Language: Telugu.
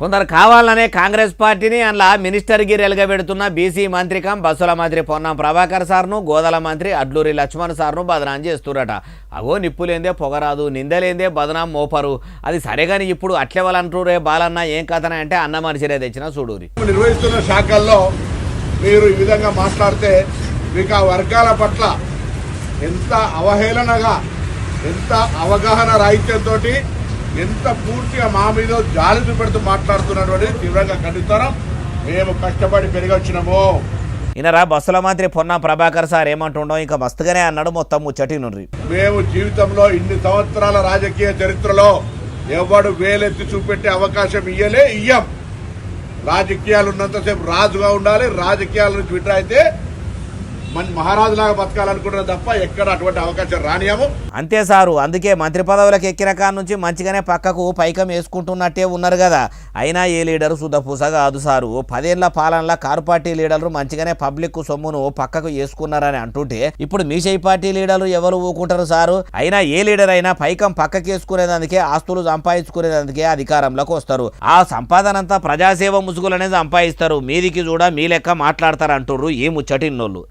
కొందరు కావాలనే కాంగ్రెస్ పార్టీని అందులో మినిస్టర్ గిరి ఎలుగబెడుతున్న బీసీ మంత్రికం బస్సుల మంత్రి పొన్నం ప్రభాకర్ సార్ను గోదల మంత్రి అడ్లూరి లక్ష్మణ్ సార్ను బదనాం చేస్తురట. అగో నిప్పులేందే పొగరాదు, నిందలేందే బదనాం మోపరు. అది సరేగాని ఇప్పుడు అట్లెవలంటురే బాలన్న ఏం కథన అంటే అన్న మనిషిరే తెచ్చిన చూడూరి. నిర్వహిస్తున్న శాఖల్లో మీరు ఈ విధంగా మాట్లాడితే మీకు ఆ వర్గాల పట్ల ఎంత అవహేళనగా, ఎంత అవగాహన రాహిత్యంతో, ఎంత పూర్తిగా మా మీద జాలి చూపెడుతూ మాట్లాడుతున్నటువంటి తీవ్రంగా ఖండిస్తాం. మేము కష్టపడి పెరిగొచ్చినాము. ఈయనరా బస్సుల మంత్రి పొన్నం ప్రభాకర్ సార్ ఏమంటుండో ఇంకా మస్తుగానే అన్నాడు. మొత్తం ముచ్చటి నుండి మేము జీవితంలో ఇన్ని సంవత్సరాల రాజకీయ చరిత్రలో ఎవడు వేలెత్తి చూపెట్టే అవకాశం ఇయ్యం. రాజకీయాలు ఉన్నంతసేపు రాజుగా ఉండాలి. రాజకీయాల నుంచి విడ్రా అయితే మన మహారాజులాగా బతకాలనుకుంటున్నా తప్ప ఎక్కడ అటువంటి అవకాశం రానియము. అంతే సారు. అందుకే మంత్రి పదవులకు ఎక్కిన కాడ నుంచి మంచిగానే పక్కకు పైకం వేసుకుంటున్నట్టే ఉన్నారు కదా. అయినా ఏ లీడరు సుధపూస కాదు సారు. 10 ఏళ్ల పాలనలో కారు పార్టీ లీడర్లు మంచిగానే పబ్లిక్ సొమ్మును పక్కకు వేసుకున్నారని అంటుంటే ఇప్పుడు మీషై పార్టీ లీడర్లు ఎవరు ఊకుంటారు సారు. అయినా ఏ లీడర్ అయినా పైకం పక్కకి వేసుకునేదానికే, ఆస్తులు సంపాదించుకునేదానికే అధికారంలోకి వస్తారు. ఆ సంపాదన అంతా ప్రజాసేవ ముసుగులనే సంపాదిస్తారు. మీదికి చూడ మీ లెక్క మాట్లాడతారు అంటుర్రు ఈ ముచ్చటిన్నోళ్ళు.